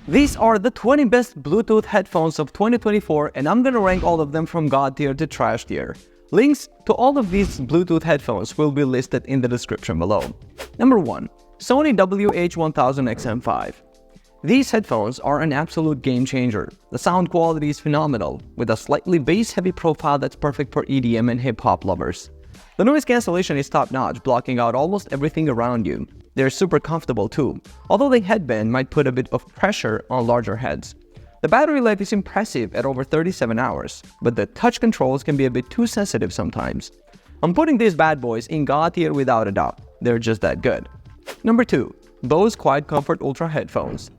These are the 20 best Bluetooth headphones of 2024, and I'm gonna rank all of them from God tier to trash tier. Links to all of these Bluetooth headphones will be listed in the description below. Number 1. Sony WH1000XM5. These headphones are an absolute game changer. The sound quality is phenomenal, with a slightly bass-heavy profile that's perfect for EDM and hip-hop lovers. The noise cancellation is top-notch, blocking out almost everything around you. They're super comfortable too, although the headband might put a bit of pressure on larger heads. The battery life is impressive at over 37 hours, but the touch controls can be a bit too sensitive sometimes. I'm putting these bad boys in God tier without a doubt. They're just that good. Number 2. Bose QuietComfort Ultra Headphones.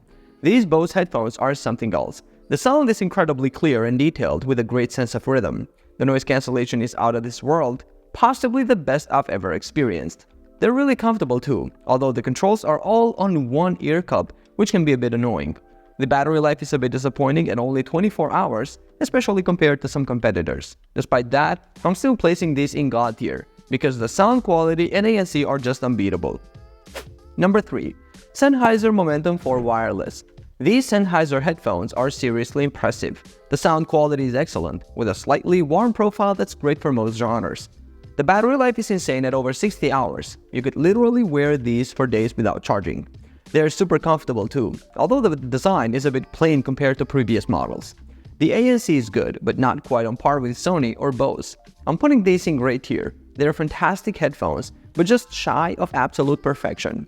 These Bose headphones are something else. The sound is incredibly clear and detailed with a great sense of rhythm. The noise cancellation is out of this world, possibly the best I've ever experienced. They're really comfortable too, although the controls are all on one ear cup, which can be a bit annoying. The battery life is a bit disappointing at only 24 hours, especially compared to some competitors. Despite that, I'm still placing these in God tier, because the sound quality and ANC are just unbeatable. Number 3. Sennheiser Momentum 4 Wireless. These Sennheiser headphones are seriously impressive. The sound quality is excellent, with a slightly warm profile that's great for most genres. The battery life is insane at over 60 hours. You could literally wear these for days without charging. They're super comfortable too, although the design is a bit plain compared to previous models. The ANC is good, but not quite on par with Sony or Bose. I'm putting these in great tier. They're fantastic headphones, but just shy of absolute perfection.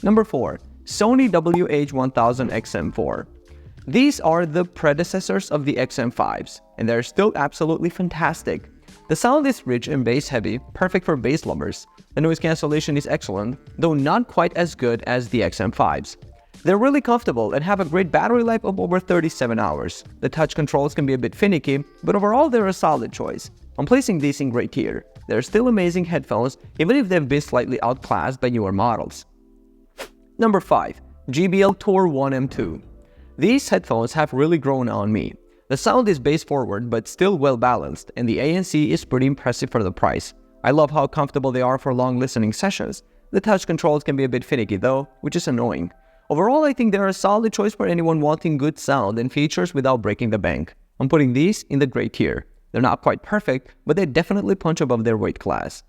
Number 4. Sony WH1000XM4. These are the predecessors of the XM5s, and they're still absolutely fantastic. The sound is rich and bass-heavy, perfect for bass lovers. The noise cancellation is excellent, though not quite as good as the XM5s. They're really comfortable and have a great battery life of over 37 hours. The touch controls can be a bit finicky, but overall they're a solid choice. I'm placing these in great tier. They're still amazing headphones, even if they've been slightly outclassed by newer models. Number 5. GBL Tour 1M2. These headphones have really grown on me. The sound is bass forward but still well balanced, and the ANC is pretty impressive for the price. I love how comfortable they are for long listening sessions. The touch controls can be a bit finicky though, which is annoying. Overall, I think they're a solid choice for anyone wanting good sound and features without breaking the bank. I'm putting these in the great tier. They're not quite perfect, but they definitely punch above their weight class.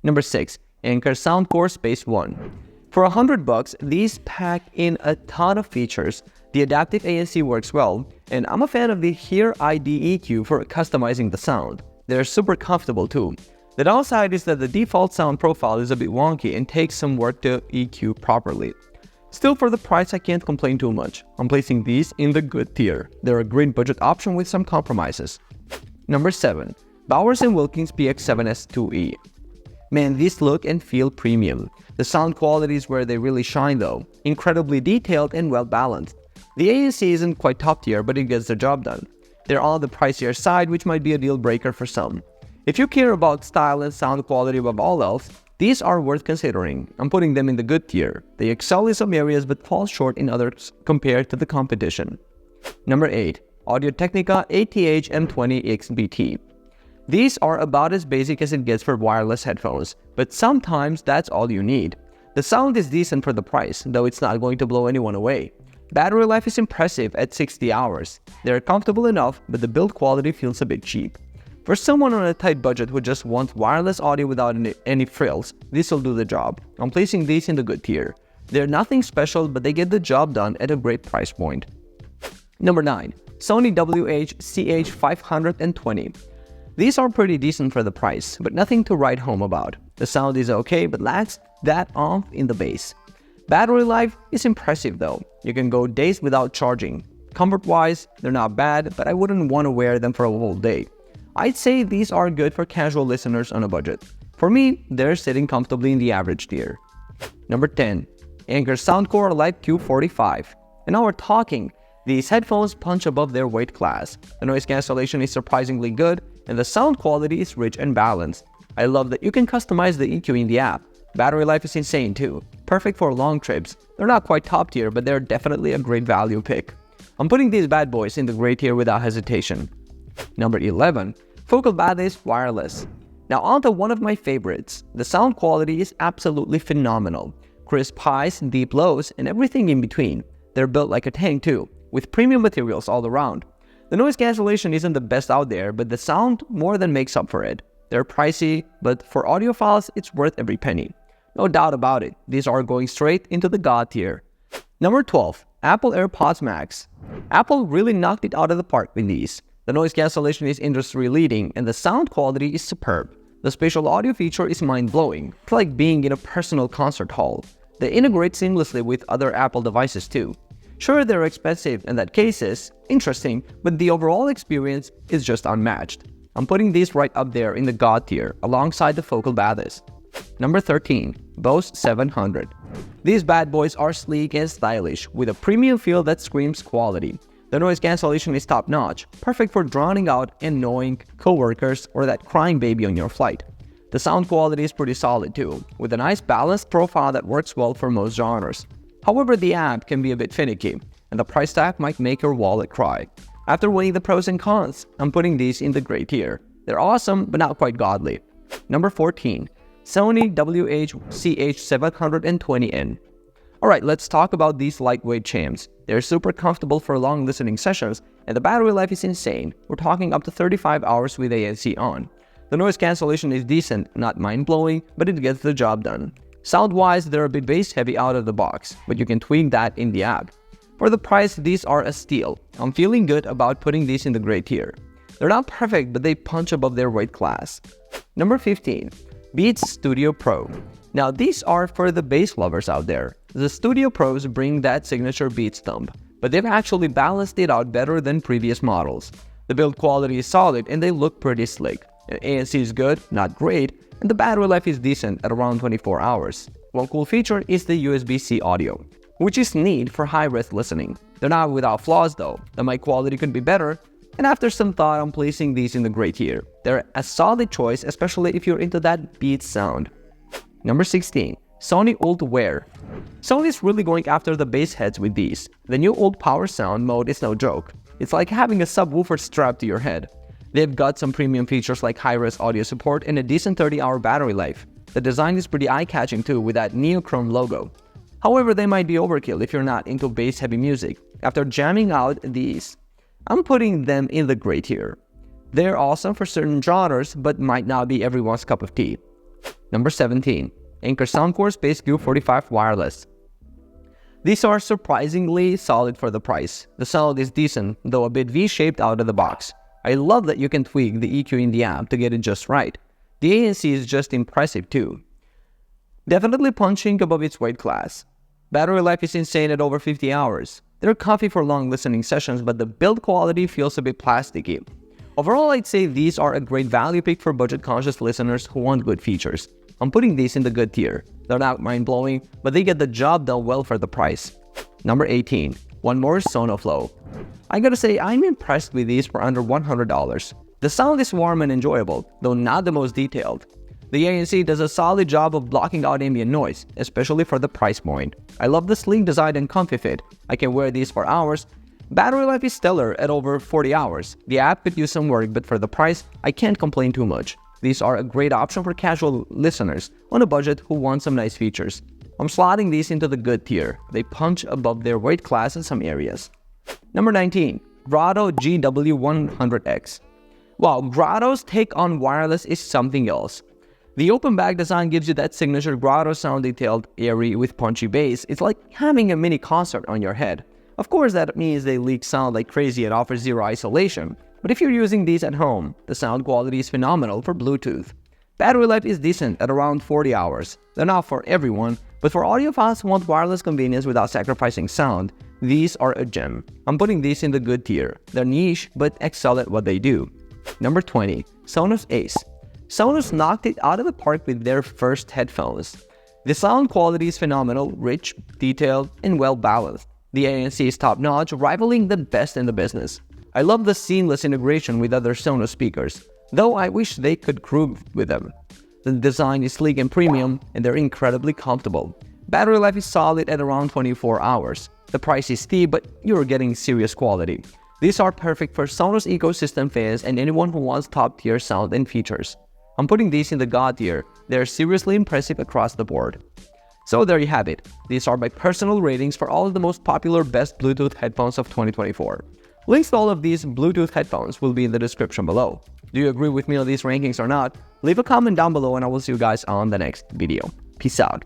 Number 6. Anker Soundcore Space 1. For $100, these pack in a ton of features. The adaptive ANC works well, and I'm a fan of the Hear ID EQ for customizing the sound. They're super comfortable too. The downside is that the default sound profile is a bit wonky and takes some work to EQ properly. Still, for the price, I can't complain too much. I'm placing these in the good tier. They're a great budget option with some compromises. Number 7. Bowers & Wilkins PX7S2E. Man, these look and feel premium. The sound quality is where they really shine though. Incredibly detailed and well balanced. The ANC isn't quite top tier, but it gets the job done. They're on the pricier side, which might be a deal breaker for some. If you care about style and sound quality above all else, these are worth considering. I'm putting them in the good tier. They excel in some areas but fall short in others compared to the competition. Number 8. AudioTechnica M20XBT. These are about as basic as it gets for wireless headphones, but sometimes that's all you need. The sound is decent for the price, though it's not going to blow anyone away. Battery life is impressive at 60 hours. They're comfortable enough, but the build quality feels a bit cheap. For someone on a tight budget who just wants wireless audio without any frills, this will do the job. I'm placing these in the good tier. They're nothing special, but they get the job done at a great price point. Number 9. Sony WHCH520. These are pretty decent for the price, but nothing to write home about. The sound is okay, but lacks that oomph in the bass. Battery life is impressive though. You can go days without charging. Comfort-wise, they're not bad, but I wouldn't want to wear them for a whole day. I'd say these are good for casual listeners on a budget. For me, they're sitting comfortably in the average tier. Number 10. Anker Soundcore Q45. And now we're talking. These headphones punch above their weight class. The noise cancellation is surprisingly good, and the sound quality is rich and balanced. I love that you can customize the EQ in the app. Battery life is insane too. Perfect for long trips. They're not quite top tier, but they're definitely a great value pick. I'm putting these bad boys in the great tier without hesitation. Number 11. Focal Base Wireless. Now on to one of my favorites. The sound quality is absolutely phenomenal. Crisp highs, deep lows, and everything in between. They're built like a tank too. with premium materials all around. The noise cancellation isn't the best out there, but the sound more than makes up for it. They're pricey, but for audiophiles, it's worth every penny. No doubt about it, these are going straight into the God tier. Number 12. Apple AirPods Max. Apple really knocked it out of the park with these. The noise cancellation is industry-leading, and the sound quality is superb. The spatial audio feature is mind-blowing. It's like being in a personal concert hall. They integrate seamlessly with other Apple devices too. Sure, they're expensive and that case is interesting, but the overall experience is just unmatched. I'm putting these right up there in the God tier, alongside the Focal Bathys. Number 13. Bose 700. These bad boys are sleek and stylish, with a premium feel that screams quality. The noise cancellation is top-notch, perfect for drowning out annoying coworkers or that crying baby on your flight. The sound quality is pretty solid too, with a nice balanced profile that works well for most genres. However, the amp can be a bit finicky, and the price tag might make your wallet cry. After weighing the pros and cons, I'm putting these in the gray tier. They're awesome, but not quite godly. Number 14. Sony WHCH520N. Alright, let's talk about these lightweight champs. They're super comfortable for long listening sessions, and the battery life is insane. We're talking up to 35 hours with ANC on. The noise cancellation is decent, not mind-blowing, but it gets the job done. Sound-wise, they're a bit bass-heavy out of the box, but you can tweak that in the app. For the price, these are a steal. I'm feeling good about putting these in the gray tier. They're not perfect, but they punch above their weight class. Number 15. Beats Studio Pro. Now these are for the bass lovers out there. The Studio Pros bring that signature Beats thump, but they've actually balanced it out better than previous models. The build quality is solid and they look pretty slick. ANC is good, not great, and the battery life is decent at around 24 hours. One cool feature is the USB-C audio, which is neat for high-res listening. They're not without flaws though. The mic quality could be better, and after some thought, I'm placing these in the gray tier. They're a solid choice, especially if you're into that Beats sound. Number 16. Sony Old Wear. Sony's really going after the bass heads with these. The new old power sound mode is no joke. It's like having a subwoofer strapped to your head. They've got some premium features like high-res audio support and a decent 30-hour battery life. The design is pretty eye-catching too, with that neochrome logo. However, they might be overkill if you're not into bass-heavy music. After jamming out these, I'm putting them in the gray tier. They're awesome for certain genres, but might not be everyone's cup of tea. Number 17. Anker Soundcore Q45 Wireless. These are surprisingly solid for the price. The sound is decent, though a bit V-shaped out of the box. I love that you can tweak the EQ in the app to get it just right. The ANC is just impressive too. Definitely punching above its weight class. Battery life is insane at over 50 hours. They're comfy for long listening sessions, but the build quality feels a bit plasticky. Overall, I'd say these are a great value pick for budget-conscious listeners who want good features. I'm putting these in the good tier. They're not mind-blowing, but they get the job done well for the price. Number 18. One more Sonof Flow. I gotta say, I'm impressed with these for under $100. The sound is warm and enjoyable, though not the most detailed. The ANC does a solid job of blocking out ambient noise, especially for the price point. I love the sleek design and comfy fit. I can wear these for hours. Battery life is stellar at over 40 hours. The app could use some work, but for the price, I can't complain too much. These are a great option for casual listeners on a budget who want some nice features. I'm slotting these into the good tier. They punch above their weight class in some areas. Number 19. Grotto GW100X. Wow, Grotto's take on wireless is something else. The open back design gives you that signature Grotto sound, detailed, airy with punchy bass. It's like having a mini concert on your head. Of course, that means they leak sound like crazy and offer zero isolation. But if you're using these at home, the sound quality is phenomenal for Bluetooth. Battery life is decent at around 40 hours. They're not for everyone, but for audiophiles who want wireless convenience without sacrificing sound, these are a gem. I'm putting these in the good tier. They're niche, but excel at what they do. Number 20. Sonos Ace. Sonos knocked it out of the park with their first headphones. The sound quality is phenomenal, rich, detailed, and well balanced. The ANC is top-notch, rivaling the best in the business. I love the seamless integration with other Sonos speakers, though I wish they could groove with them. The design is sleek and premium, and they're incredibly comfortable. Battery life is solid at around 24 hours. The price is steep, but you're getting serious quality. These are perfect for Sonos ecosystem fans and anyone who wants top-tier sound and features. I'm putting these in the God tier. They're seriously impressive across the board. So there you have it. These are my personal ratings for all of the most popular best Bluetooth headphones of 2024. Links to all of these Bluetooth headphones will be in the description below. Do you agree with me on these rankings or not? Leave a comment down below and I will see you guys on the next video. Peace out.